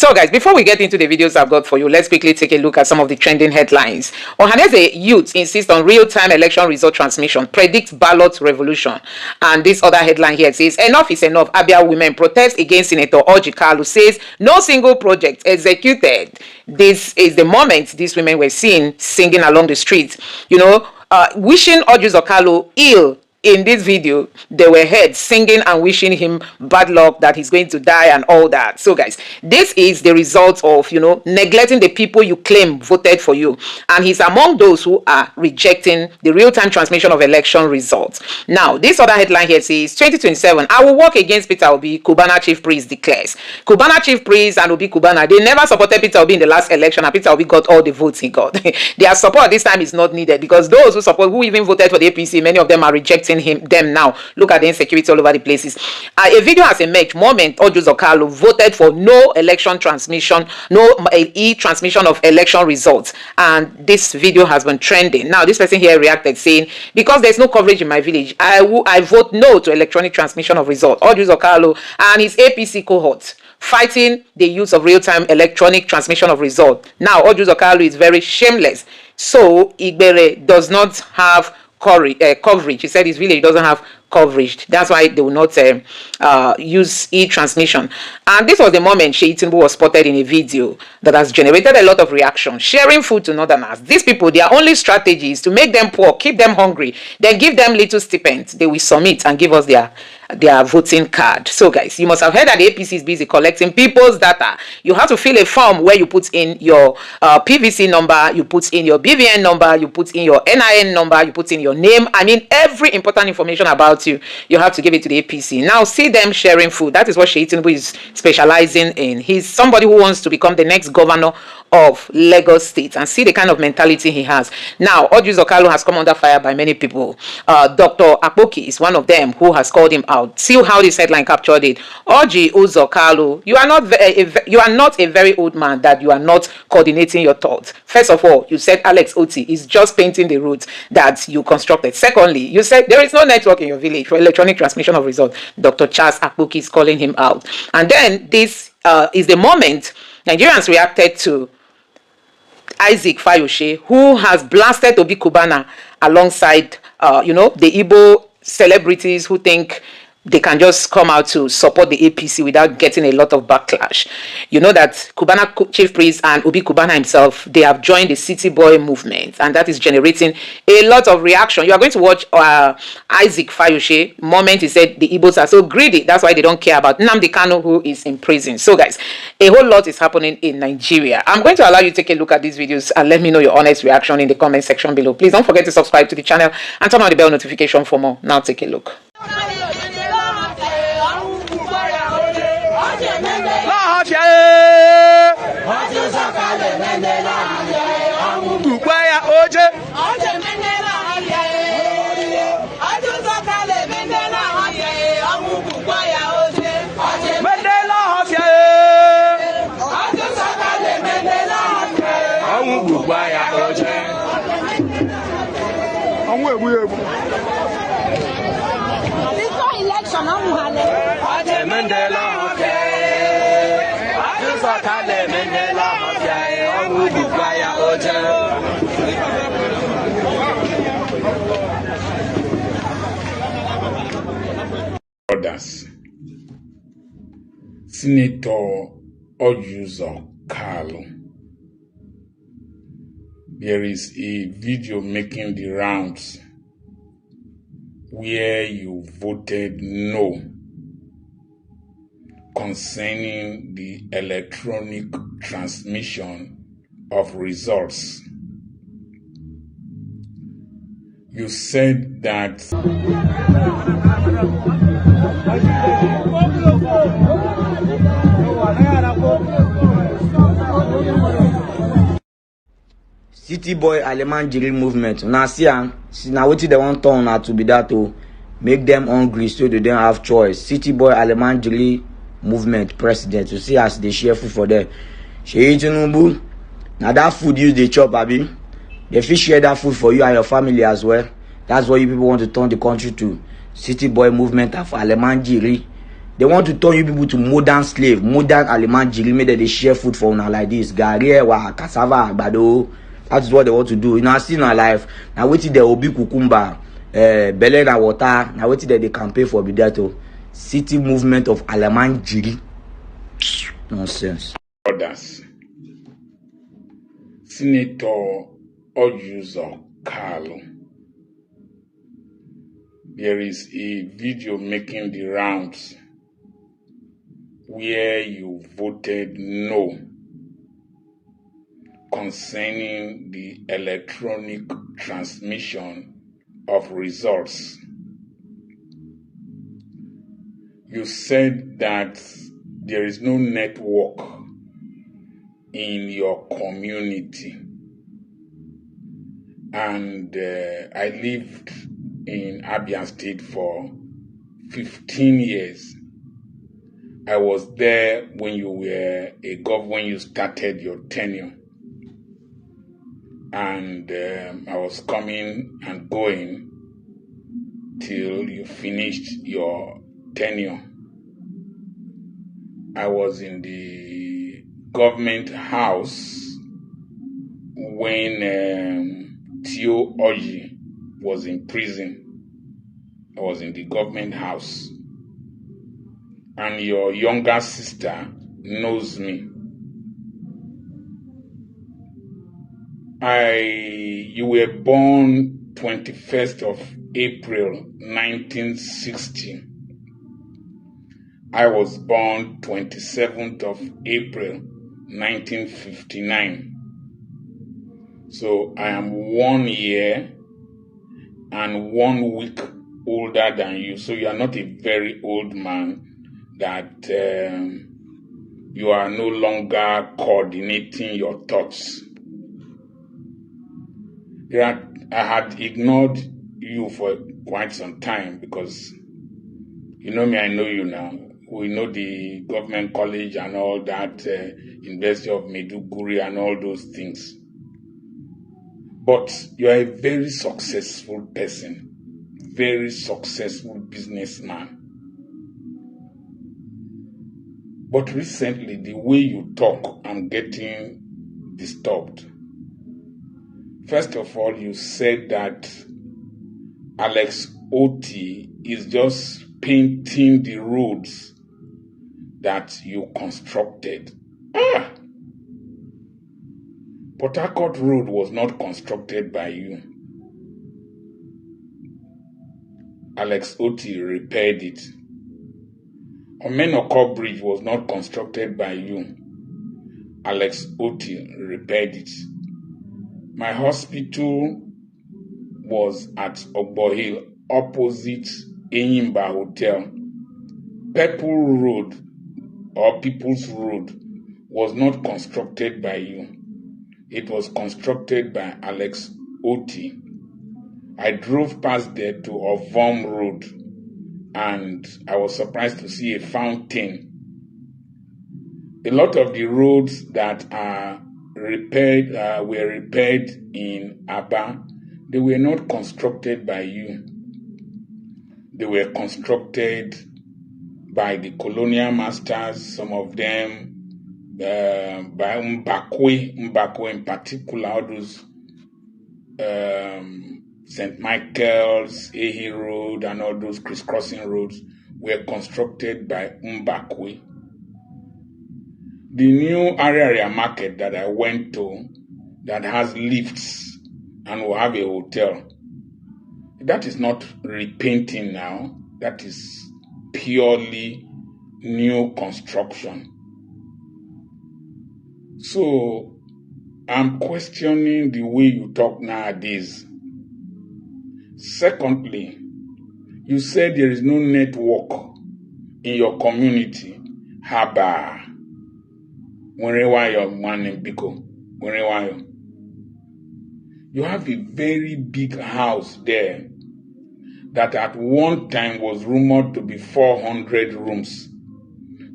So guys, before we get into the videos I've got for you, let's quickly take a look at some of the trending headlines. Ohaneze youth insist on real-time election result transmission, predicts ballot revolution. And this other headline here says, enough is enough. Abia women protest against Senator Orji Kalu, says no single project executed. This is the moment these women were seen singing along the streets, wishing Orji Kalu ill. In this video, they were heard singing and wishing him bad luck, that he's going to die and all that. So guys, this is the result of, neglecting the people you claim voted for you. And he's among those who are rejecting the real-time transmission of election results. Now, this other headline here says, 2027, I will work against Peter Obi, Cubana Chief Priest declares. Cubana Chief Priest and Obi Cubana, they never supported Peter Obi in the last election, and Peter Obi got all the votes he got. Their support this time is not needed, because those who even voted for the APC, many of them are rejecting them now. Look at the insecurity all over the places. A video has emerged. Moment Orji Kalu voted for no election transmission, no e-transmission of election results, and this video has been trending. Now this person here reacted saying, because there's no coverage in my village, I vote no to electronic transmission of results. Orji Kalu and his APC cohort fighting the use of real-time electronic transmission of results. Now Orji Kalu is very shameless. So Igbere does not have coverage. He said his village doesn't have coverage. That's why they will not use e-transmission. And this was the moment Tinubu was spotted in a video that has generated a lot of reaction, sharing food to northerners. These people, their only strategy is to make them poor, keep them hungry, then give them little stipends. They will submit and give us their voting card. So guys, you must have heard that the APC is busy collecting people's data. You have to fill a form where you put in your PVC number, you put in your BVN number, you put in your NIN number, you put in your name. I mean, every important information about you have to give it to the APC. Now see them sharing food. That is what Tinubu is specializing in. He's somebody who wants to become the next governor of Lagos State, and see the kind of mentality he has. Now Orji Kalu has come under fire by many people. Dr. Apc is one of them who has called him out. See how this headline captured it. Orji Kalu, you are not a very old man that you are not coordinating your thoughts. First of all, you said Alex Oti is just painting the route that you constructed. Secondly, you said there is no network in your village for electronic transmission of results. Dr. Charles Apc is calling him out. And then this is the moment Nigerians reacted to Isaac Fayose, who has blasted Obi Cubana alongside, the Igbo celebrities who think they can just come out to support the APC without getting a lot of backlash. You know that Cubana Chief Priest and Obi Cubana himself, they have joined the City Boy movement, and that is generating a lot of reaction. You are going to watch Isaac Fayose. Moment he said the Igbos are so greedy, that's why they don't care about Nnamdi Kanu, who is in prison. So guys, a whole lot is happening in Nigeria. I'm going to allow you to take a look at these videos and let me know your honest reaction in the comment section below. Please don't forget to subscribe to the channel and turn on the bell notification for more. Now take a look. Others, Senator Orji Kalu. There is a video making the rounds where you voted no concerning the electronic transmission of results. You said that City Boy Alemanjiri movement. Now see now what they want turn out to be that to make them hungry so they don't have choice. City Boy Alemanjiri movement president. You see as they share food for them. Tinubu. Now that food you they chop, abi. They fit share that food for you and your family as well. That's what you people want to turn the country to. City Boy movement of Alemanjiri. They want to turn you people to modern slave, modern Alemanjiri, make they share food for una like this. Gari, wa, cassava, agbado. That is what they want to do. You know, I see in our life. Now waiting there will be cucumber, belen and water. Now waiting there they campaign for Bidato. City movement of Alemanjiri. Nonsense. Others. Senator Orji Kalu. There is a video making the rounds where you voted no concerning the electronic transmission of results. You said that there is no network in your community, and I lived in Abia State for 15 years. I was there when you were a governor, when you started your tenure. And I was coming and going till you finished your tenure. I was in the government house when Theo Orji was in prison. I was in the government house. And your younger sister knows me. You were born 21st of April 1960. I was born 27th of April 1959. So I am 1 year and 1 week older than you. So you are not a very old man that you are no longer coordinating your thoughts. I had ignored you for quite some time because you know me, I know you now. We know the government college and all that, University of Maiduguri and all those things. But you are a very successful person, very successful businessman. But recently, the way you talk, I'm getting disturbed. First of all, you said that Alex Oti is just painting the roads that you constructed. Port Harcourt Road was not constructed by you. Alex Oti repaired it. Omenoko Bridge was not constructed by you. Alex Oti repaired it. My hospital was at Ogbohill, opposite Enyimba Hotel. Purple Road or People's Road was not constructed by you. It was constructed by Alex Oti. I drove past there to Ovom Road and I was surprised to see a fountain. A lot of the roads that are repaired were repaired in Aba. They were not constructed by you. They were constructed by the colonial masters, some of them by Mbakwe in particular, all those St. Michael's, Ehi Road, and all those crisscrossing roads were constructed by Mbakwe. The new area market that I went to that has lifts and will have a hotel, that is not repainting now. That is purely new construction. So I'm questioning the way you talk nowadays. Secondly, you said there is no network in your community. Haba. You have a very big house there that at one time was rumored to be 400 rooms.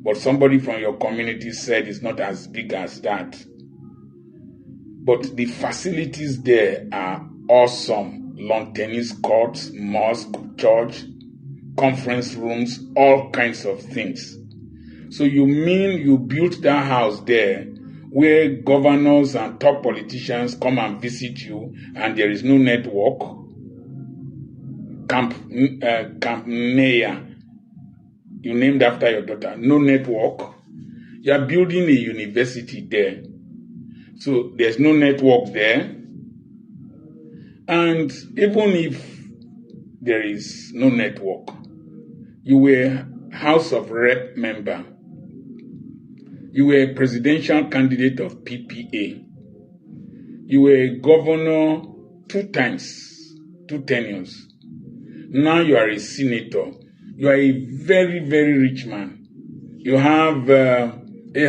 But somebody from your community said it's not as big as that. But the facilities there are awesome. Lawn tennis courts, mosque, church, conference rooms, all kinds of things. So you mean you built that house there where governors and top politicians come and visit you and there is no network? Camp Nea, you named after your daughter, no network. You are building a university there. So there's no network there. And even if there is no network, you were House of Rep member. You were a presidential candidate of PPA. You were a governor 2 times, 2 tenures. Now you are a senator. You are a very, very rich man. You have a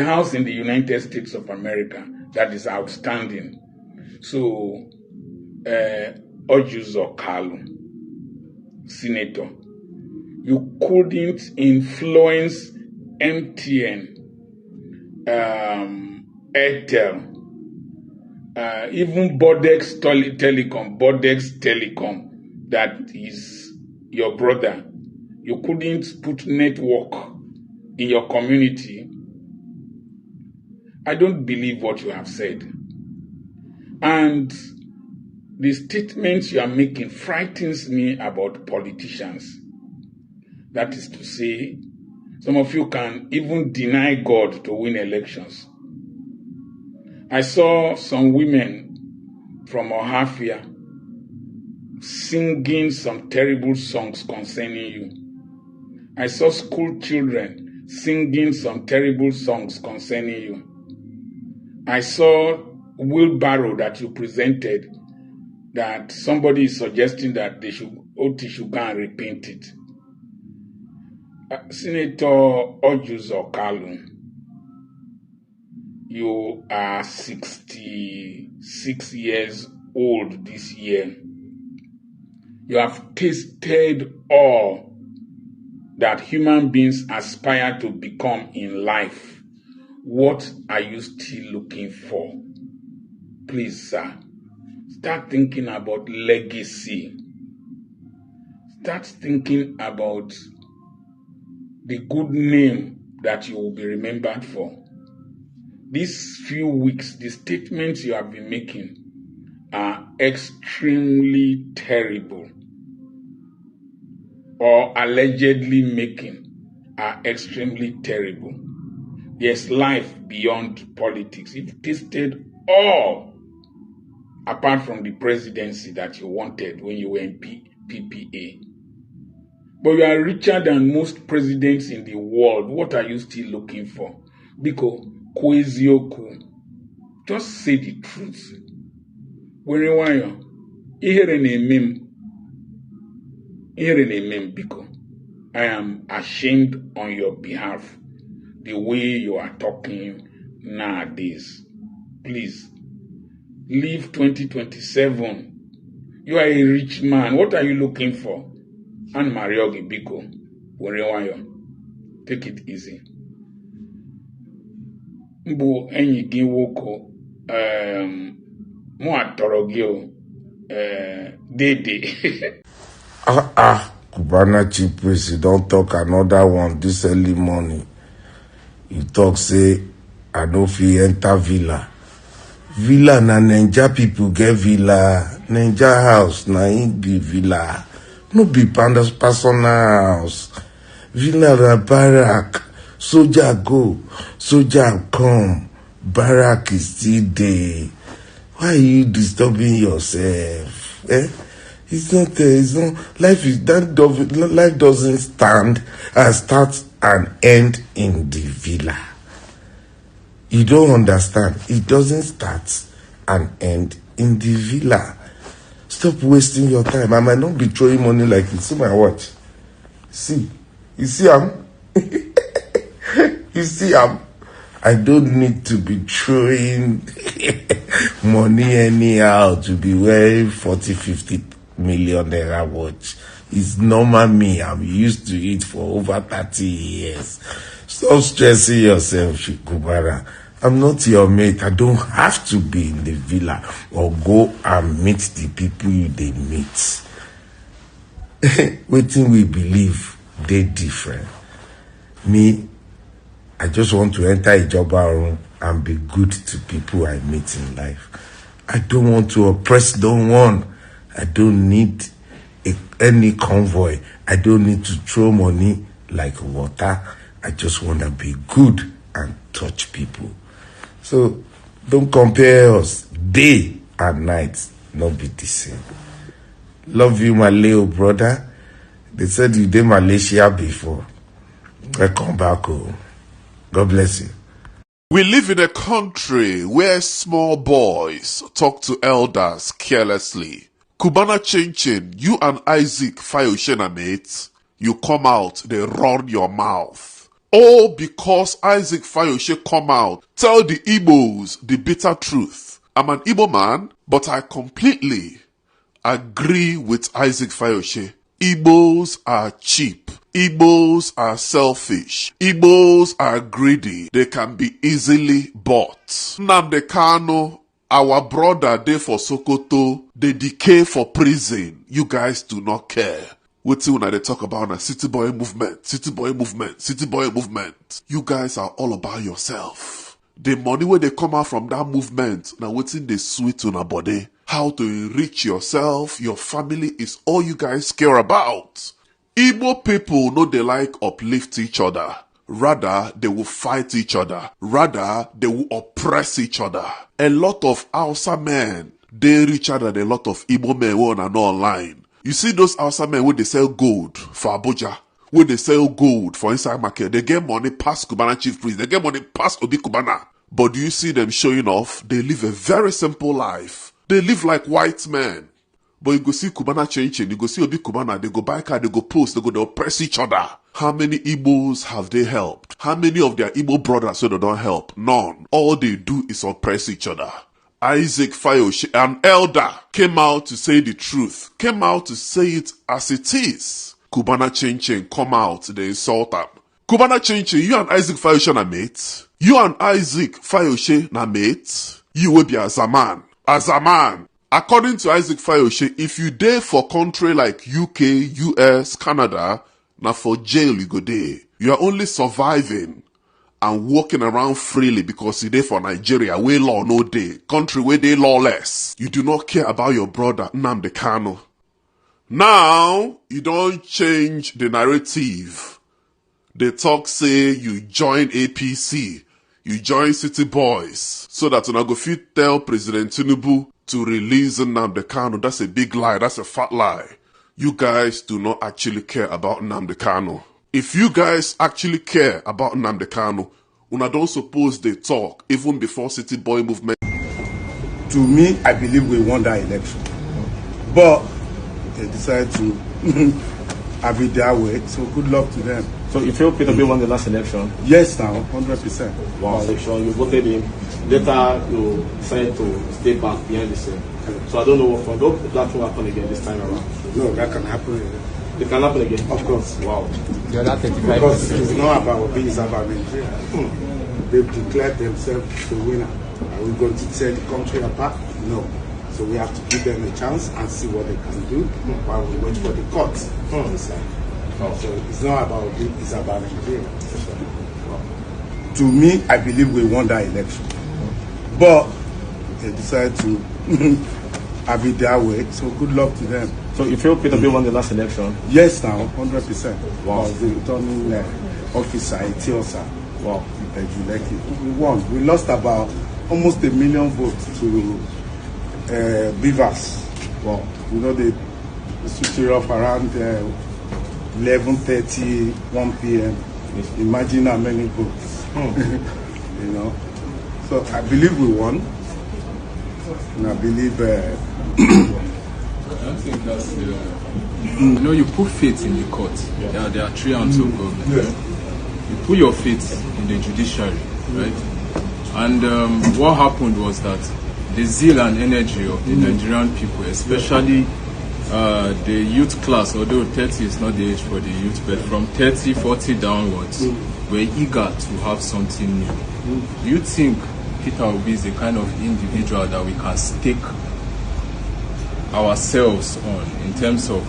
house in the United States of America that is outstanding. So, Orji Kalu, senator, you couldn't influence MTN, Airtel, even Bodex Telecom, that is your brother. You couldn't put network in your community. I don't believe what you have said. And the statements you are making frightens me about politicians. That is to say, some of you can even deny God to win elections. I saw some women from Ohafia singing some terrible songs concerning you. I saw school children singing some terrible songs concerning you. I saw wheelbarrow that you presented that somebody is suggesting that Oti should go and repaint it. Senator Orji Kalu, you are 66 years old this year. You have tasted all that human beings aspire to become in life. What are you still looking for? Please, sir, start thinking about legacy. Start thinking about the good name that you will be remembered for. These few weeks, the statements you have been making are extremely terrible, or allegedly making are extremely terrible. There's life beyond politics. You've tasted all apart from the presidency that you wanted when you were in PPA. But you are richer than most presidents in the world. What are you still looking for? Because Kwezioku, just say the truth. Because I am ashamed on your behalf the way you are talking nowadays. Please, leave 2027. You are a rich man. What are you looking for? And Mariogi Biko, take it easy. Mbu enyi gi woko mo atorogio dede. Cubana chief priest, don't talk another one this early morning. You talk say I don't feel enter villa. Villa na Ninja people get villa. Ninja house na in be villa. No be pandas personal house. Villa na barrack. Soldier go, soldier come. Barrack is still there. Why are you disturbing yourself? It's not life doesn't start and end in the villa. You don't understand. It doesn't start and end in the villa. Stop wasting your time. I might not be throwing money like you. See my watch. See. You see You see I don't need to be throwing money anyhow to be wearing 40-50 million naira watch. It's normal me. I'm used to it for over 30 years. Stop stressing yourself, Shikubara. I'm not your mate. I don't have to be in the villa or go and meet the people they meet. Waiting we believe. they different. Me, I just want to enter a job room and be good to people I meet in life. I don't want to oppress no one. I don't need any convoy. I don't need to throw money like water. I just want to be good and touch people. So don't compare us. Day and night, not be the same. Love you, my little brother. They said you did Malaysia before. Welcome back home. God bless you. We live in a country where small boys talk to elders carelessly. Kubana Chinchin, you and Isaac Fayoshena mates, you come out, they run your mouth. All because Isaac Fayoshe come out, tell the Igbos the bitter truth. I'm an Igbo man, but I completely agree with Isaac Fayoshe. Igbos are cheap. Igbos are selfish. Igbos are greedy. They can be easily bought. Nnamdi Kanu, our brother, they for Sokoto, they decay for prison. You guys do not care. What's when they talk about a city boy movement, city boy movement, city boy movement. You guys are all about yourself. The money where they come out from that movement, now what's in the sweet on a body? How to enrich yourself, your family is all you guys care about. Igbo people know they like uplift each other. Rather, they will fight each other. Rather, they will oppress each other. A lot of Hausa men, they richer than a lot of Igbo men who are not online. You see those Hausa men where they sell gold for Abuja, where they sell gold for inside market, they get money past Kubana chief priest, they get money past Obi Kubana. But do you see them showing off? They live a very simple life. They live like white men. But you go see Kubana changing, you go see Obi Kubana, they go buy car, they go post, they oppress each other. How many Igbos have they helped? How many of their Igbo brothers so they don't help? None. All they do is oppress each other. Isaac Fayoshe, an elder, came out to say the truth, came out to say it as it is. Kubana Chinchin come out, they insult him. Kubana Chinchin, you and Isaac Fayoshe na mates? You and Isaac Fayoshe na mates? You will be as a man. As a man. According to Isaac Fayoshe, if you dare for country like UK, US, Canada, now for jail you go there. You are only surviving and walking around freely because you there for Nigeria, where law no day, country where they lawless. You do not care about your brother Nnamdi Kanu. Now, you don't change the narrative. They talk say you join APC, you join City Boys, so that when I go fit tell President Tinubu to release Nnamdi Kanu. That's a big lie, that's a fat lie. You guys do not actually care about Nnamdi Kanu. If you guys actually care about Nnamdi Kanu, una don't suppose they talk even before City Boy movement. To me, I believe we won that election. But they decided to have it their way, so good luck to them. So you feel Peter won the last election? Yes, now, 100%. Wow. Election, you voted him. Later, you decided to stay back behind the scene. So I don't know what from that will happen again this time around. No, that can happen. It can happen again? Of course. Wow. Because it's not about Obi, it's about Nigeria. They've declared themselves the winner. Are we going to tear the country apart? No. So we have to give them a chance and see what they can do while we wait for the courts to decide. So it's not about Obi, it's about Nigeria. To me, I believe we won that election. But they decided to have it their way, so good luck to them. So you feel Peter won the last election? Yes, now, 100%. Wow. The returning officer, Etiosa. Wow. We won. We lost about almost 1 million votes to Beavers. Wow. You know, they switched it off around 11:30, 1 p.m. Yes. Imagine how many votes. You know. So I believe we won. And I believe I think that's you know, you put faith in the court. Yeah. There are three arms of government. Yeah. You put your faith in the judiciary, right? And what happened was that the zeal and energy of the Nigerian people, especially the youth class, although 30 is not the age for the youth, but from 30, 40 downwards, were eager to have something new. Do you think Peter Obi is the kind of individual that we can stake ourselves on in terms of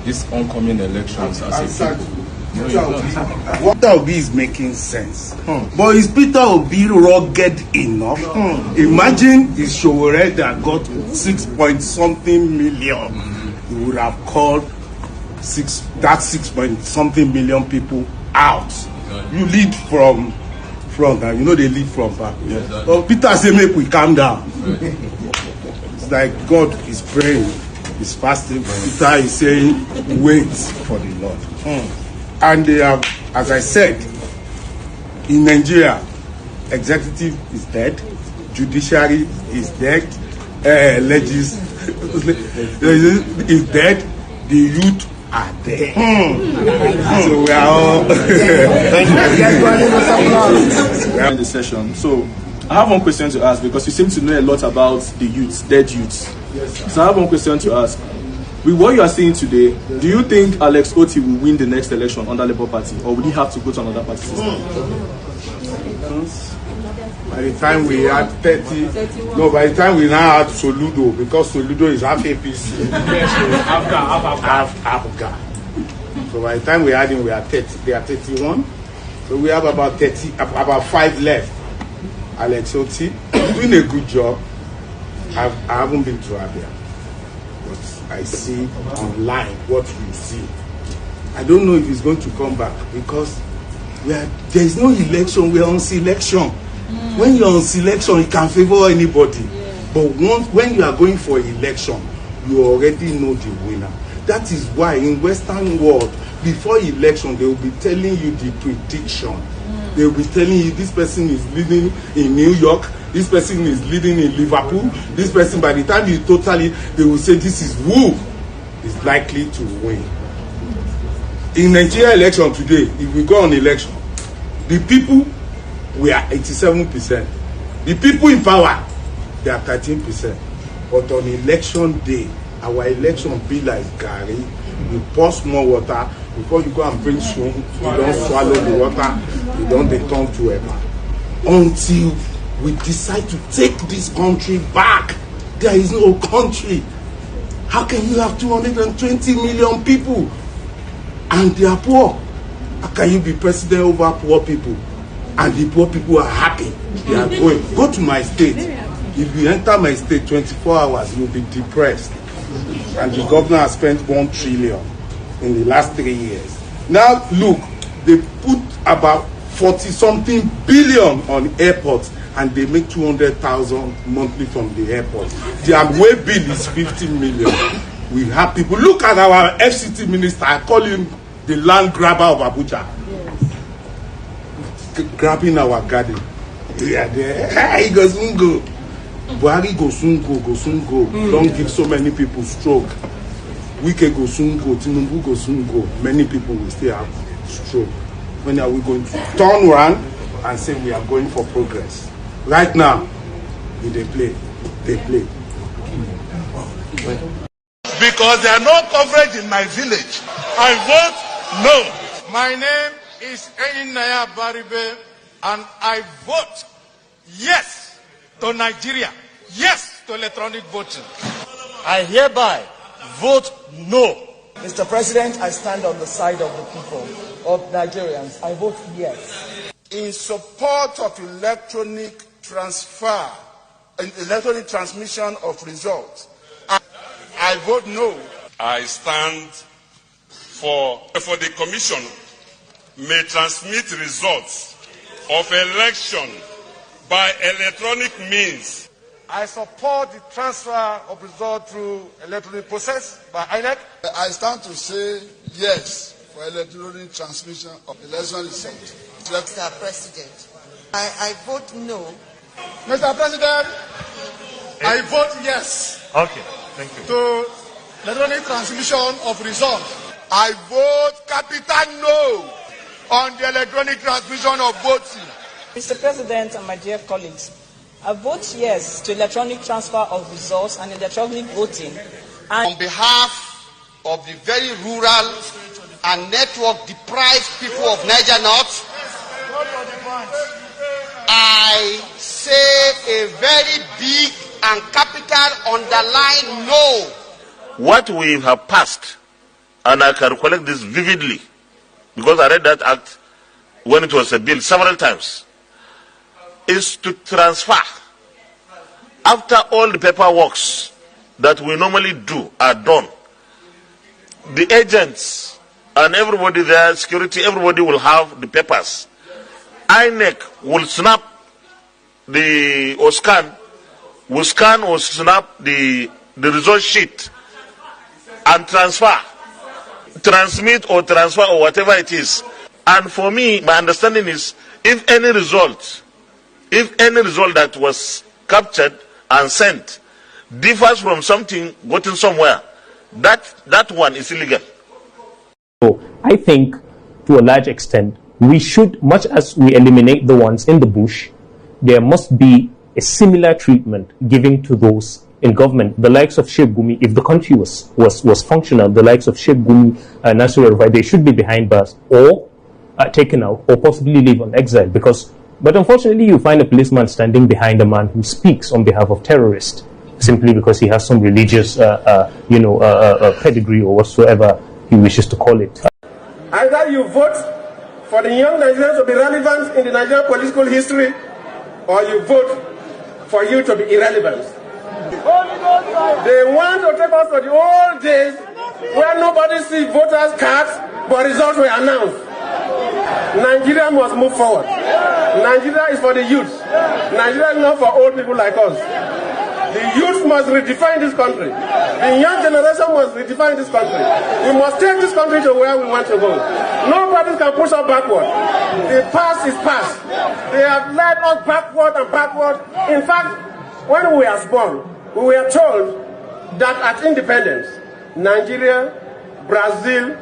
these oncoming elections as a people? Peter Obi is making sense. But is Peter Obi rugged enough? Imagine if Showore that got 6-point-something million. He would have called 6-point-something million people out. You lead from front, and you know they lead from back. But Peter say, make we calm down. It's like God is praying, is fasting. Peter is saying, wait for the Lord. And they have, as I said, in Nigeria, executive is dead, judiciary is dead, legislature is dead, the youth are dead. So we are all in the session. So I have one question to ask, because you seem to know a lot about the youths, dead youths. So I have one question to ask. With what you are saying today, do you think Alex Oti will win the next election under Labour Party, or will he have to go to another party system? By the time we had 30, no, by the time we now had Soludo, because Soludo is half APC, half Abga. So by the time we had him, we are 30. They are 31. So we have about 5 left. Alex Oti doing a good job. I haven't been to Abia, but I see online what you see. I don't know if he's going to come back, because there is no election. We are on selection. When you're on selection, you can favor anybody. But when you are going for election, you already know the winner. That is why in Western world, before election, they will be telling you the prediction. They will be telling you this person is leading in New York, this person is leading in Liverpool, this person, by the time you totally, they will say this is who is likely to win. In Nigeria election today, if we go on election, the people, we are 87%. The people in power, they are 13%. But on election day, our election be like Gary. You pour small water, before you go and bring spoon, you don't swallow the water, you don't return to ever. Until we decide to take this country back, there is no country. How can you have 220 million people and they are poor? How can you be president over poor people? And the poor people are happy. They are going. Go to my state. If you enter my state 24 hours, you'll be depressed. And the governor has spent 1 trillion in the last 3 years. Now look, they put about 40-something billion on airports, and they make 200,000 monthly from the airport. Their way bill is 50 million. We have people. Look at our FCT minister. I call him the land grabber of Abuja. Grabbing our garden. Yeah, there. He goes go. Buhari go soon go. Don't give so many people stroke. Wike go soon go. Tinubu go soon go. Many people will still have stroke. When are we going to turn around and say we are going for progress? Right now, they play. Because there are no coverage in my village, I vote no. My name is Enyinaya Baribe, and I vote yes to Nigeria, yes to electronic voting. I hereby vote no. Mr. President, I stand on the side of the people, of Nigerians. I vote yes. In support of electronic transmission of results, I vote no. I stand for the commission may transmit results of election by electronic means. I support the transfer of results through electronic process by INEC. I stand to say yes for electronic transmission of election results. Mr. President, I vote no. Mr. President, I vote yes. Okay, thank you. To electronic transmission of results. I vote capital no on the electronic transmission of voting. Mr. President and my dear colleagues, I vote yes to electronic transfer of results and electronic voting. And on behalf of the very rural and network deprived people of Niger North, I say a very big and capital underline no. What we have passed, and I can recollect this vividly, because I read that act when it was a bill several times, is to transfer, after all the paperwork that we normally do are done, the agents and everybody there, security, everybody will have the papers. INEC will snap or scan or snap the result sheet and transmit or transfer or whatever it is. And for me, my understanding is, if any result that was captured and sent differs from something gotten somewhere, that one is illegal. So I think, to a large extent, we should, much as we eliminate the ones in the bush, there must be a similar treatment given to those in government. The likes of Sheikh Gumi, if the country was functional, the likes of Sheikh Gumi, Nasir El-Rufai, they should be behind bars or taken out or possibly live on exile. But unfortunately, you find a policeman standing behind a man who speaks on behalf of terrorists simply because he has some religious, pedigree or whatsoever he wishes to call it. Either you vote for the young Nigerians to be relevant in the Nigerian political history, or you vote for you to be irrelevant. They want to take us to the old days where nobody sees voters' cards, but results were announced. Nigeria must move forward. Nigeria is for the youth. Nigeria is not for old people like us. The youth must redefine this country. The young generation must redefine this country. We must take this country to where we want to go. Nobody can push us backward. The past is past. They have led us backward and backward. In fact, when we were born, we were told that at independence, Nigeria, Brazil,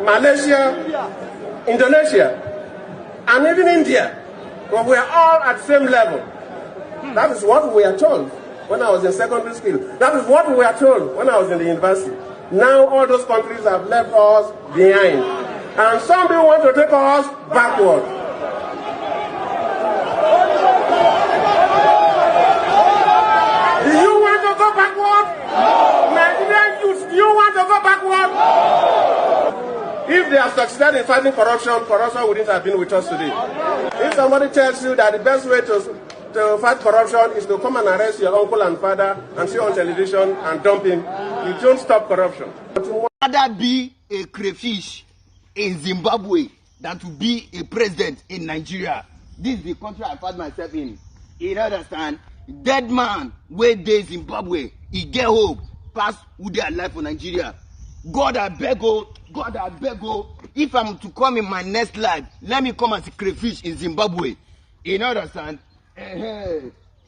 Malaysia, Indonesia, and even India, we were all at the same level. That is what we are told when I was in secondary school. That is what we were told when I was in the university. Now all those countries have left us behind. And some people want to take us backward. Do you want to go backward? Nigerian youth, do you want to go backward? If they have succeeded in fighting corruption, corruption wouldn't have been with us today. If somebody tells you that the best way to fight corruption is to come and arrest your uncle and father and see on television and dump him, you don't stop corruption. Rather be a crayfish in Zimbabwe than to be a president in Nigeria. This is the country I found myself in. You understand? Dead man where they Zimbabwe, he get hope, pass who they are alive for Nigeria. God I beg oh, if I'm to come in my next life, let me come as a crayfish in Zimbabwe. You understand?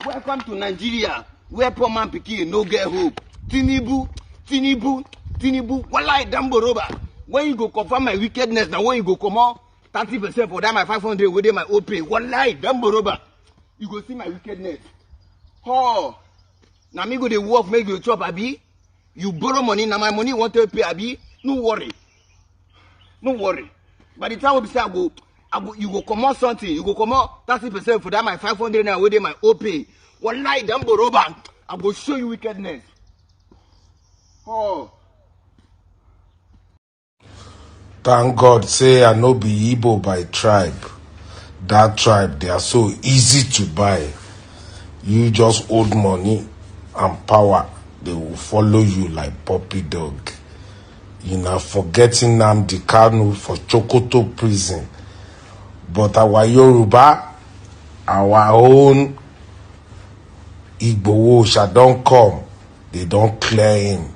Welcome to Nigeria, where poor man pikin no get hope. Tinubu, wallahi damboroba. When you go confirm my wickedness, now when you go come out 30% for that my 500 with my OP, wallahi damboroba. You go see my wickedness. Oh, now me go dey work, make you chop abi. You borrow money, now my money want to pay abi. No worry. By the time we say you go come out something, you go come out 30% for that my 500 now with my OP. Wallahi damboroba, I go show you wickedness. Oh. Thank God, say I no be Igbo by tribe. That tribe, they are so easy to buy. You just hold money and power. They will follow you like puppy dog. You know, forgetting Nnamdi Kanu for Chokoto prison. But our Yoruba, our own Igbo shall don't come. They don't clear him.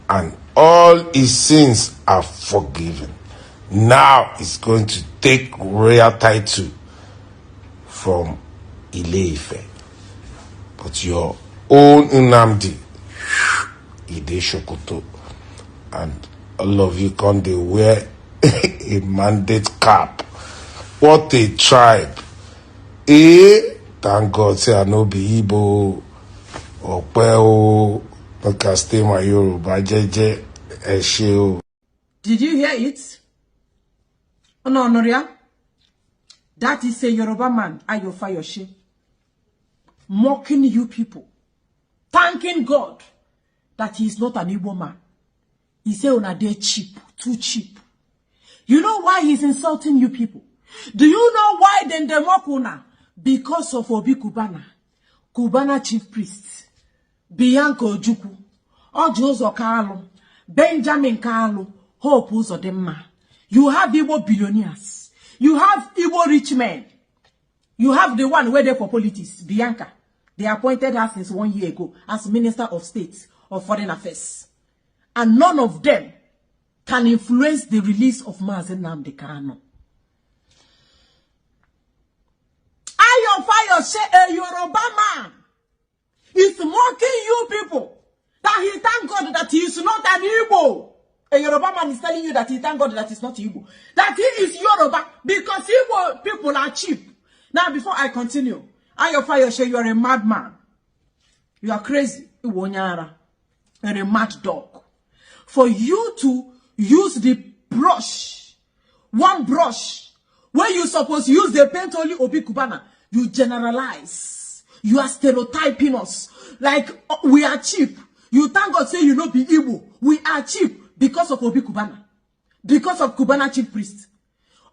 And all his sins are forgiven. Now he's going to take royal title from Ile-Ife. But your own Nnamdi, Ide Shokoto, and all of you come they wear a mandate cap. What a tribe. Thank God say I no be Igbo or Peo, but I stay my Yoruba jeje Esheo. Did you hear it? Oh, no, Noria. That is a Yoruba man, Ayo Fayoshe, mocking you people, thanking God that he is not an Igbo man. He say una dey cheap, too cheap. You know why he's insulting you people? Do you know why then they mock una? Because of Obi Kubana, Kubana chief priest, Bianco Ojukwu, Orji Kalu, Benjamin Kalu, Hope Uzodimma. You have Igbo billionaires. You have Igbo rich men. You have the one where they for politics, Bianca. They appointed her since 1 year ago as Minister of State of Foreign Affairs. And none of them can influence the release of nnamdi. Fire say a Yoruba man is mocking you people that he thank God that he is not an Igbo. A Yoruba man is telling you that he thank God that he's not Igbo. That he is Yoruba because Igbo people are cheap. Now before I continue, Fire say you are a madman. You are crazy. You're a mad dog. For you to use the brush, one brush, where you supposed to use the paint only Obi Kubana, you generalize. You are stereotyping us. Like, we are cheap. You thank God say you know be Igbo. We are cheap because of Obi Kubana. Because of Kubana chief priest.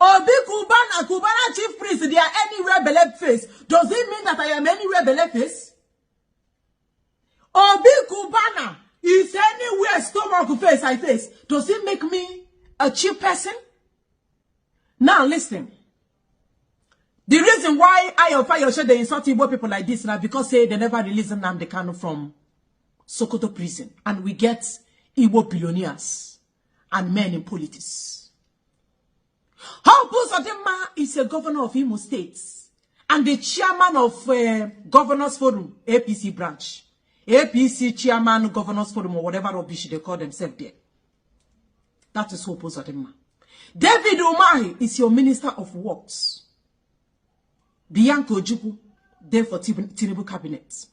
Obi Kubana, Kubana chief priest, they are anywhere below face. Does it mean that I am anywhere below face? Obi Kubana is anywhere stomach face I face. Does it make me a cheap person? Now listen. The reason why Fire show they insult Igbo people like this now because say they never released Nnamdi Kanu from Sokoto prison, and we get Igbo billionaires and men in politics. Hope Uzodimma is a governor of Imo State and the chairman of Governors Forum APC branch, APC chairman Governors Forum or whatever rubbish they call themselves there. That is Hope Uzodimma. David Umahi is your minister of works. Bianco Ojukwu, there for Tinubu cabinet.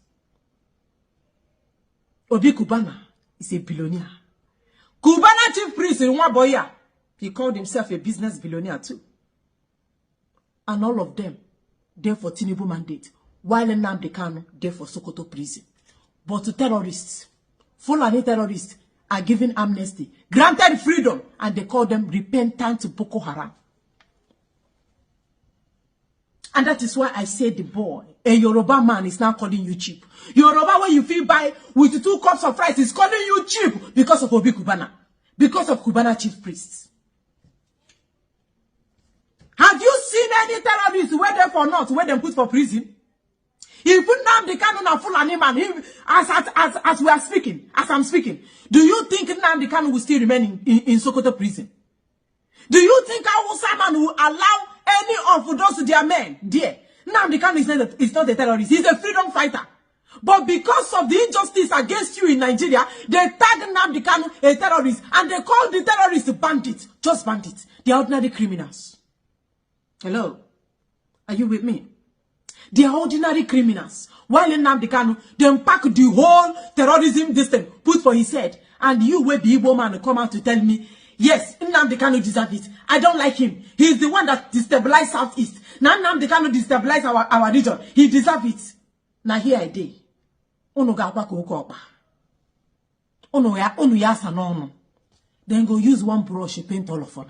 Obi Kubana is a billionaire. Kubana chief priest in Waboya, he called himself a business billionaire too. And all of them, there for Tinubu mandate, while Nnamdi Kanu, there for Sokoto prison. But to terrorists, Fulani terrorists, are given amnesty, granted freedom, and they call them repentant Boko Haram. And that is why I say the boy, a Yoruba man is now calling you cheap. Yoruba, when you feel by with 2 cups of rice, is calling you cheap because of Obi Kubana. Because of Kubana chief priests. Have you seen any terrorists where they for not, where they put for prison? He put Nnamdi Kanu na Fulani man, as we are speaking, as I'm speaking. Do you think Nnamdi Kanu will still remain in Sokoto prison? Do you think Hausa man will allow any of those their men there? Nnamdi Kanu is not a terrorist. He's a freedom fighter. But because of the injustice against you in Nigeria, they tag Nnamdi Kanu a terrorist. And they call the terrorists bandits. Just bandits. They are ordinary criminals. Hello? Are you with me? They are ordinary criminals. While in Nnamdi Kanu, they pack the whole terrorism system, put for his head. And you, where the Igbo man, come out to tell me, yes, Nnamdi Kanu deserves it. I don't like him. He's the one that destabilized Southeast. Now Nnamdi Kanu destabilized our region. He deserves it. Now here I dey. Ono ga akwa ko oba. Ono ya sanono. Then go use one brush to paint all of them.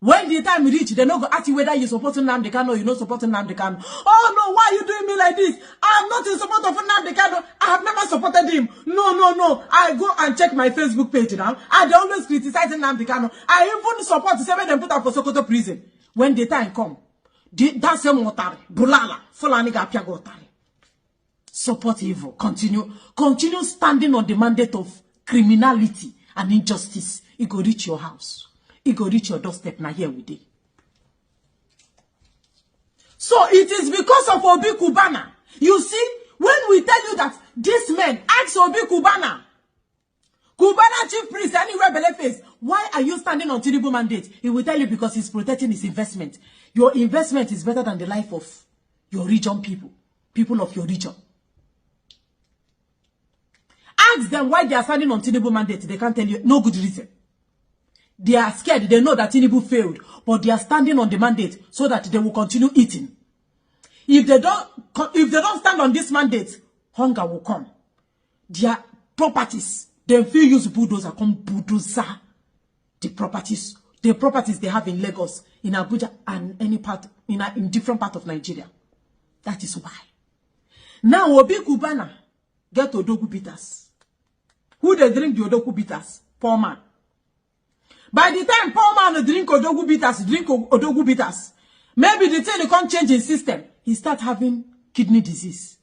When the time reach, they no go ask you whether you support Nnamdi Kanu or you not support Nnamdi Kanu. Oh no, why are you doing me like this? I'm not in support of Nnamdi Kanu. I have never supported him. No. I go and check my Facebook page now. I always criticize Nnamdi Kanu. I even support the 7 them put up for Sokoto prison. When the time come, that's your motari. Bulala. Fulani ga piago otari. Support evil. Continue standing on the mandate of criminality and injustice. It go reach your house. It go reach your doorstep. Now here we dey. So it is because of Obi Kubana. You see, when we tell you that this man ask Obi Kubana, Kubana chief priest, anywhere below face, why are you standing on Tinubu mandate? He will tell you because he's protecting his investment. Your investment is better than the life of your region people of your region. Ask them why they are standing on Tinubu mandate. They can't tell you no good reason. They are scared. They know that Tinubu failed, but they are standing on the mandate so that they will continue eating. If they don't stand on this mandate, hunger will come. Their properties, They feel use bulldozer come bulldozer the properties they have in Lagos, in Abuja, and any part in different part of Nigeria. That is why. Now Obi Kubana get Odogu bitters. Who they drink the Odogu bitters? Poor man. By the time poor man drink Odogu bitters, maybe the thing can't change his system. He start having kidney disease.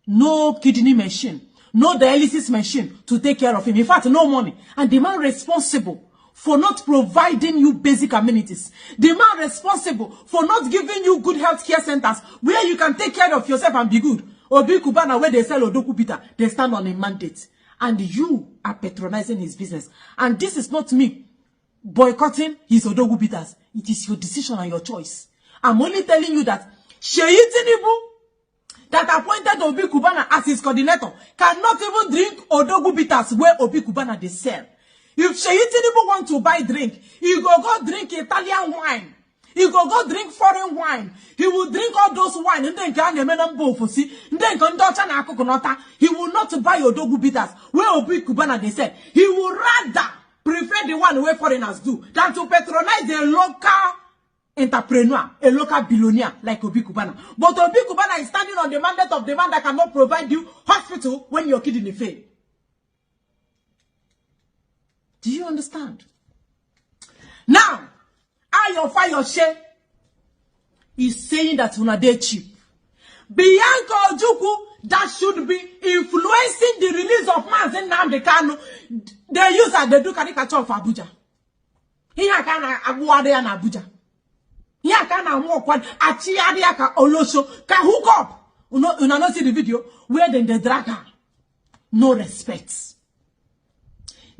No kidney machine, no dialysis machine to take care of him. In fact, no money. And the man responsible for not providing you basic amenities. The man responsible for not giving you good health care centers where you can take care of yourself and be good. Obi Kubana, where they sell Odogu bitter, they stand on a mandate. And you are patronizing his business. And this is not me boycotting his Odogu bitters. It is your decision and your choice. I'm only telling you that Sheyi Tinubu, that appointed Obi Kubana as his coordinator, cannot even drink Odogu bitters where Obi Kubana they sell. If Sheyi Tinubu want to buy drink, he go drink Italian wine. He go drink foreign wine. He will drink all those wine and then he will not buy Odogu bitters where Obi Kubana they said. He will rather prefer the one where foreigners do than to patronize a local entrepreneur, a local billionaire like Obi Kubana. But Obi Kubana is standing on the mandate of the man that cannot provide you hospital when your kidney fail. Do you understand? Now, Ayo Fayoshe is saying that una dey cheap. Bianca Ojukwu, that should be influencing the release of nnamdi Kanu. They use that they do caricature of Abuja. Here can Abuade and Abuja. Here can Amokwan Achiadia ka Olosho ka hook up. Una not see the video where they drag her. No respect.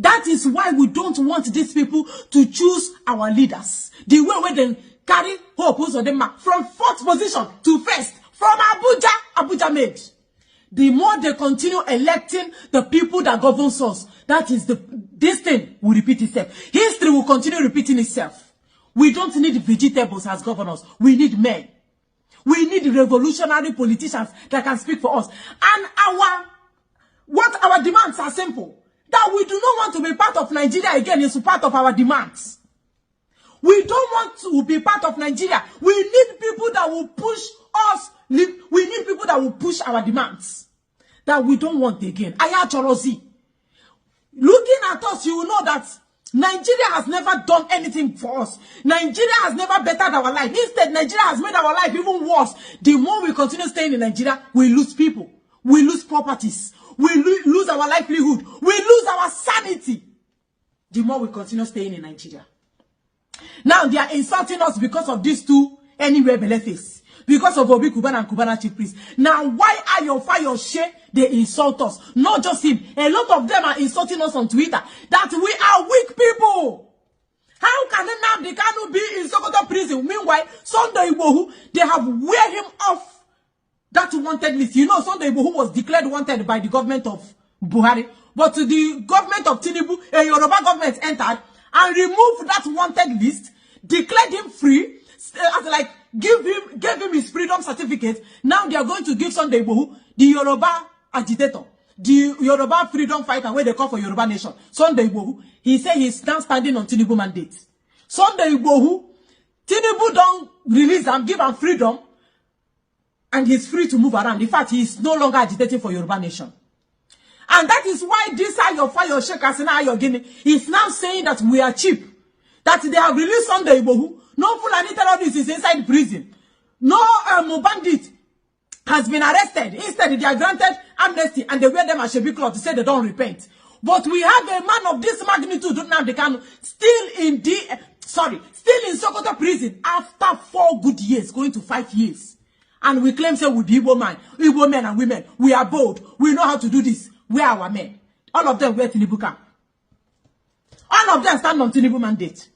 That is why we don't want these people to choose our leaders. The way where they carry hope on them from fourth position to first. From Abuja made. The more they continue electing the people that govern us, that is this thing will repeat itself. History will continue repeating itself. We don't need vegetables as governors. We need men. We need revolutionary politicians that can speak for us. And our demands are simple. That we do not want to be part of Nigeria again is part of our demands. We don't want to be part of Nigeria. We need people that will push us. We need people that will push our demands. That we don't want again. Ayachorozi. Looking at us, you will know that Nigeria has never done anything for us. Nigeria has never bettered our life. Instead, Nigeria has made our life even worse. The more we continue staying in Nigeria, we lose people. We lose properties. We lose our livelihood. We lose our sanity. The more we continue staying in Nigeria. Now they are insulting us because of these two anywhere beleface. Because of Obi Kubana and Kubana chief priest. Now why are your Fayoshe they insult us? Not just him. A lot of them are insulting us on Twitter. That we are weak people. How can nnamdi Kanu be in Sokoto prison? Meanwhile, Sunday Igbohu, they have wear him off that wanted list. You know, Sunday Igbohu was declared wanted by the government of Buhari. But the government of Tinubu, a Yoruba government entered and removed that wanted list, declared him free, as like gave him his freedom certificate. Now they are going to give Sunday Igbohu, the Yoruba agitator, the Yoruba freedom fighter, where they call for Yoruba nation. Sunday Igbohu, he said he's now standing on Tinubu mandate. Sunday Igbohu, Tinubu don't release and give him freedom, and he's free to move around. In fact, he is no longer agitating for Yoruba nation. And that is why this Fayoshe Kasina Ayogini is now saying that we are cheap. That they have released Sunday Igbohu. No Fulani terrorist is inside prison. No bandit has been arrested. Instead, they are granted amnesty and they wear them as Shebi cloth to say they don't repent. But we have a man of this magnitude, nnamdi Kanu, still in Sokoto prison after 4 good years, going to 5 years. And we claim say we be Igbo men and women. We are bold. We know how to do this. We are our men. All of them wear Tinubu camp. All of them stand on Tinubu mandate.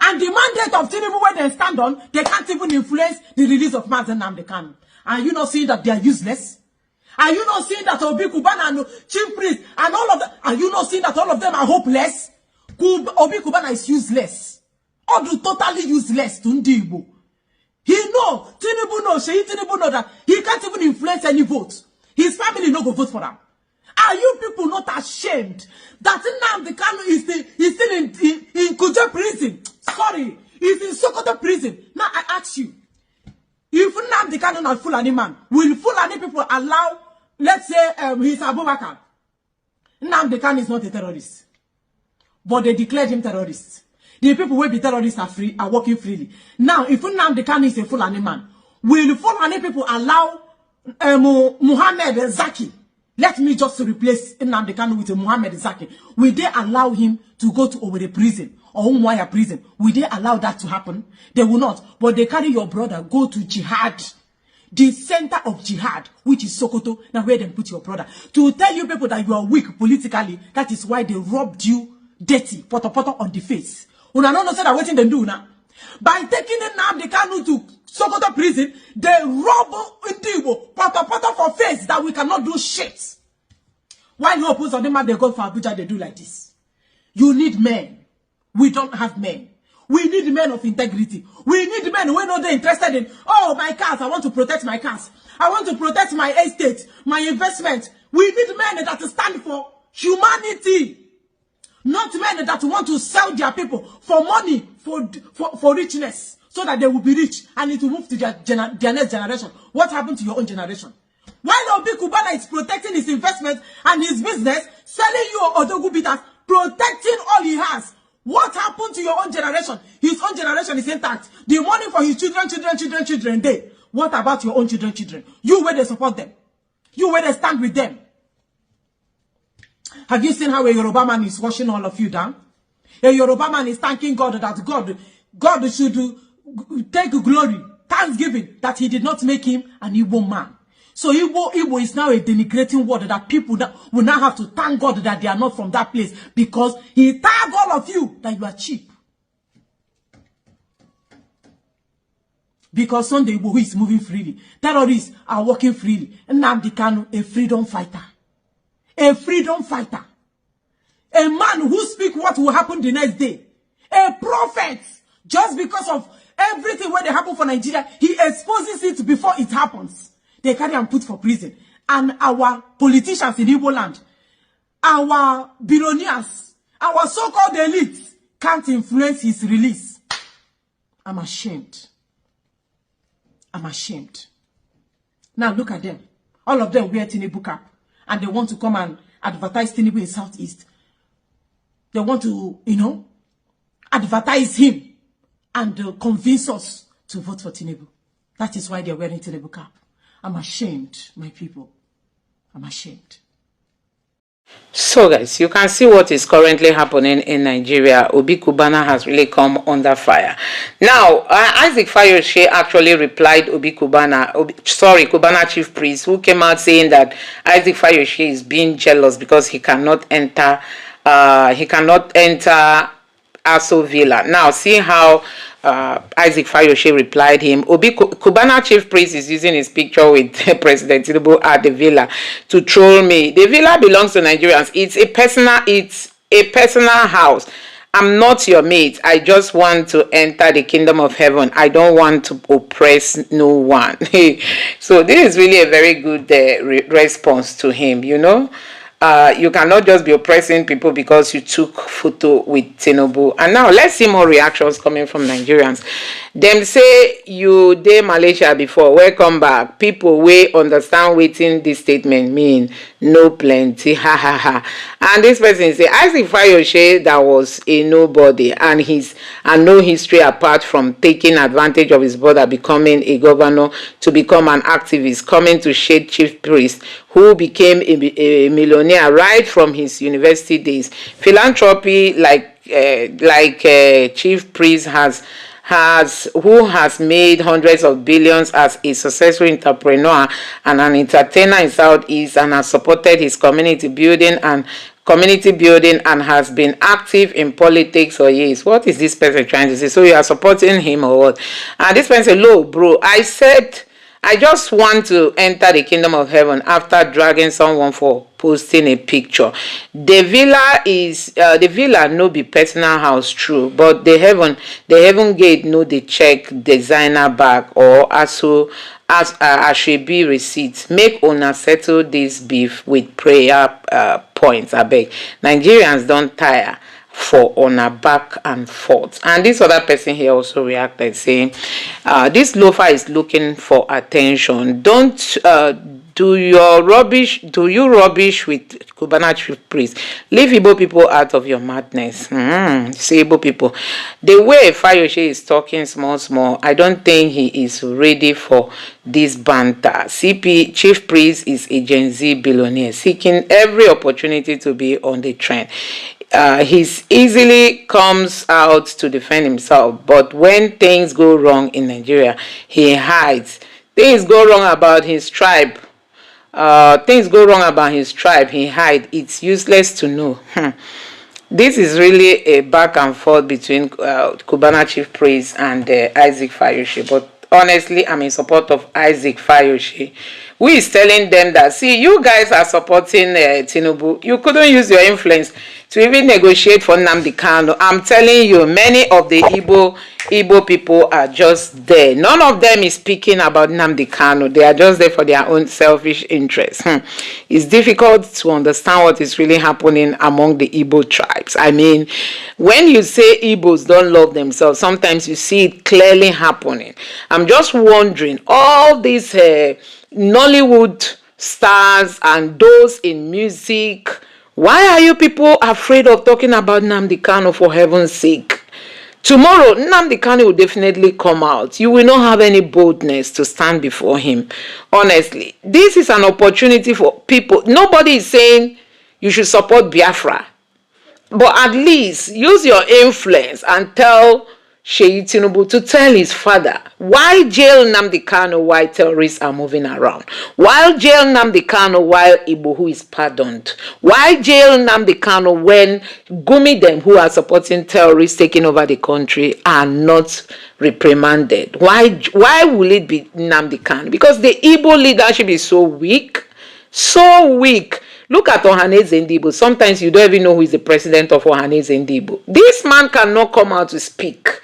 And the mandate of Tinubu, where they stand on, they can't even influence the release of nnamdi Kanu. Are you not seeing that they are useless? Are you not seeing that Obi Kubana and chief priest and all of them? Are you not seeing that all of them are hopeless? Obi Kubana is useless. Or totally useless to Ndigbo. He know, Tinubu know, Sheyi Tinubu know that he can't even influence any vote. His family no go vote for him. Are you people not ashamed that Nnamdi Kanu is still in Kuje prison? Sorry, he's in Sokoto prison. Now I ask you, if Nnamdi Kanu not Fulani man, will Fulani people allow, let's say, he's Abubakar? Nnamdi Kanu is not a terrorist, but they declared him terrorist. The people who be terrorists are working freely. Now, if Nnamdi Kanu is a Fulani man, will Fulani people allow Muhammad Zaki? Let me just replace Nnamdi Kanu with a Muhammad Zaki. Will they allow him to go to Owerri prison or Umuahia prison? Will they allow that to happen? They will not. But they carry your brother, go to jihad. The center of jihad, which is Sokoto, now where they put your brother. To tell you people that you are weak politically, that is why they robbed you dirty, poto on the face. Una no say that waiting they do now. By taking Nnamdi Kanu to Sokoto prison, they rob Ndigbo, poto for face that we cannot do shit. Why you oppose on them and they go for Abuja, they do like this? You need men. We don't have men. We need men of integrity. We need men who are not interested in, oh, my cars, I want to protect my cars. I want to protect my estate, my investment. We need men that stand for humanity. Not men that want to sell their people for money, for richness, so that they will be rich and it will move to their next generation. What happened to your own generation? While Obi Kubana is protecting his investment and his business, selling you Odogu bitters, protecting all he has, what happened to your own generation? His own generation is intact. The money for his children, they. What about your own children? You where they support them. You where they stand with them. Have you seen how a Yoruba man is washing all of you down? A Yoruba man is thanking God that God should take glory, thanksgiving that he did not make him an Igbo man. So Igbo is now a denigrating word that people will now have to thank God that they are not from that place because he tagged all of you that you are cheap. Because Sunday Igbo who is moving freely, terrorists are walking freely. Nnamdi Kanu, a freedom fighter. A freedom fighter. A man who speaks what will happen the next day. A prophet. Just because of everything when they happen for Nigeria, he exposes it before it happens. They carry and put for prison. And our politicians in Igboland, our billionaires, our so-called elites can't influence his release. I'm ashamed. I'm ashamed. Now look at them. All of them wear Tinubu cap. And they want to come and advertise Tinubu in Southeast. They want to, advertise him and convince us to vote for Tinubu. That is why they're wearing Tinubu cap. I'm ashamed, my people. I'm ashamed. So guys, you can see what is currently happening in Nigeria. Obi Kubana has really come under fire. Now, Isaac Fayose actually replied Kubana chief priest, who came out saying that Isaac Fayose is being jealous because he cannot enter Aso Villa. Now, see how Isaac Fayose replied him. Kubana chief priest is using his picture with President Tinubu at the villa to troll me. The villa belongs to Nigerians. It's a personal house. I'm not your mate. I just want to enter the kingdom of heaven. I don't want to oppress no one. So this is really a very good response to him, you cannot just be oppressing people because you took photo with Tinubu. And now let's see more reactions coming from Nigerians. Them say you dey Malaysia before. Welcome back. People we understand waiting this statement mean no plenty. Ha ha ha. And this person say Isaac Fayose that was a nobody and no history apart from taking advantage of his brother becoming a governor to become an activist, coming to shade chief priest who became a millionaire right from his university days. Philanthropy like chief priest who has made hundreds of billions as a successful entrepreneur and an entertainer in Southeast and has supported his community building and has been active in politics for years. What is this person trying to say? So you are supporting him or what? And this person said, "Look, bro, I said I just want to enter the kingdom of heaven after dragging someone for posting a picture. The villa no be personal house true, but the heaven gate no dey check designer bag or be receipt. Make una settle this beef with prayer points abeg. Nigerians don't tire for on a back and forth. And this other person here also reacted saying, this loafer is looking for attention. Don't do you rubbish with Cubana chief priest. Leave Igbo people out of your madness. See Igbo people. The way Fayose is talking small, I don't think he is ready for this banter. CP chief priest is a Gen Z billionaire seeking every opportunity to be on the trend. He easily comes out to defend himself, but when things go wrong in Nigeria, he hides. Things go wrong about his tribe. He hides. It's useless to know. This is really a back and forth between Cubana chief priest and Isaac Fayose. But honestly, I'm in support of Isaac Fayose, who is telling them that, see, you guys are supporting Tinubu. You couldn't use your influence to even negotiate for Nnamdi Kanu. I'm telling you, many of the Igbo people are just there. None of them is speaking about Nnamdi Kanu. They are just there for their own selfish interests. It's difficult to understand what is really happening among the Igbo tribes. I mean, when you say Igbos don't love themselves, sometimes you see it clearly happening. I'm just wondering, all these Nollywood stars and those in music, why are you people afraid of talking about Nnamdi Kanu, for heaven's sake? Tomorrow, Nnamdi Kanu will definitely come out. You will not have any boldness to stand before him. Honestly, this is an opportunity for people. Nobody is saying you should support Biafra. But at least use your influence and tell Sheyi Tinubu to tell his father, why jail Nnamdi Kanu while terrorists are moving around? Why jail Nnamdi Kanu while Igbo who is pardoned? Why jail Nnamdi Kanu when Gumi them who are supporting terrorists taking over the country are not reprimanded? Why will it be Nnamdi Kanu? Because the Igbo leadership is so weak. So weak. Look at Ohanaeze Ndigbo. Sometimes you don't even know who is the president of Ohanaeze Ndigbo. This man cannot come out to speak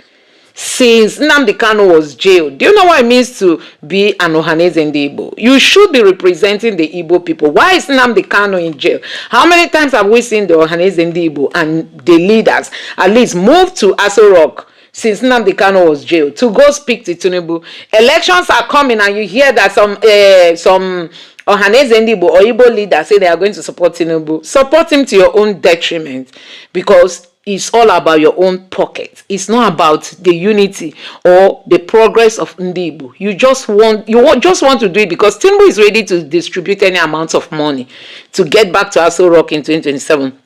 since Nnamdi Kanu was jailed. Do you know what it means to be an Ohanaeze Ndigbo? You should be representing the Igbo people. Why is Nnamdi Kanu in jail? How many times have we seen the Ohanaeze Ndigbo and the leaders at least move to Aso Rock since Nnamdi Kanu was jailed to go speak to Tinubu? Elections are coming and you hear that some Ohanaeze Ndigbo or Igbo leaders say they are going to support Tinubu. Support him to your own detriment, because it's all about your own pocket. It's not about the unity or the progress of Ndigbo. You just want to do it because Tinubu is ready to distribute any amount of money to get back to Aso Rock in 2027.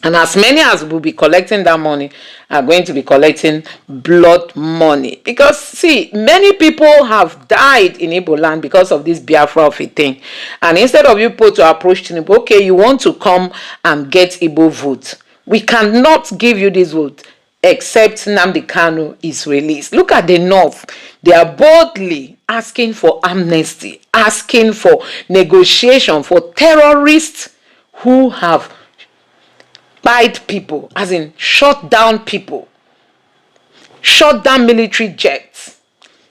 And as many as will be collecting that money are going to be collecting blood money. Because, see, many people have died in Igboland because of this Biafra of a thing. And instead of you people to approach Tinubu, okay, you want to come and get Igbo vote. We cannot give you this vote except Nnamdi Kanu is released. Look at the North. They are boldly asking for amnesty, asking for negotiation for terrorists who have bite people, as in shut down people, shut down military jets.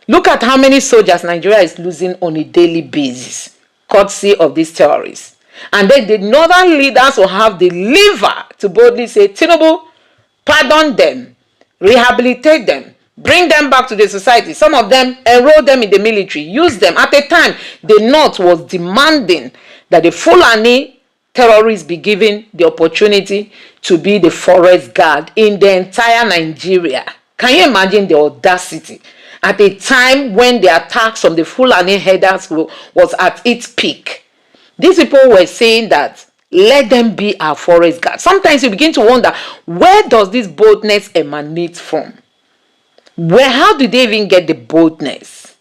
Look at how many soldiers Nigeria is losing on a daily basis, courtesy of these terrorists. And then the northern leaders will have the liver to boldly say, Tinubu, pardon them, rehabilitate them, bring them back to the society. Some of them, enroll them in the military, use them. At the time, the North was demanding that the Fulani terrorists be given the opportunity to be the forest guard in the entire Nigeria. Can you imagine the audacity? At a time when the attacks from the Fulani headers was at its peak, these people were saying that let them be our forest guard. Sometimes you begin to wonder, where does this boldness emanate from? How did they even get the boldness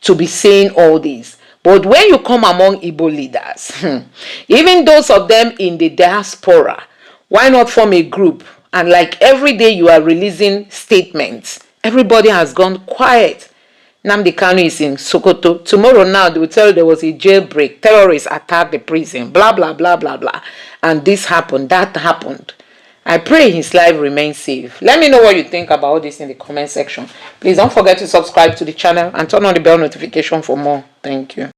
to be saying all this? But when you come among Igbo leaders, even those of them in the diaspora, why not form a group? And like every day you are releasing statements, everybody has gone quiet. Nnamdi Kanu is in Sokoto. Tomorrow now they will tell you there was a jailbreak. Terrorists attacked the prison. Blah, blah, blah, blah, blah. And this happened. That happened. I pray his life remains safe. Let me know what you think about all this in the comment section. Please don't forget to subscribe to the channel and turn on the bell notification for more. Thank you.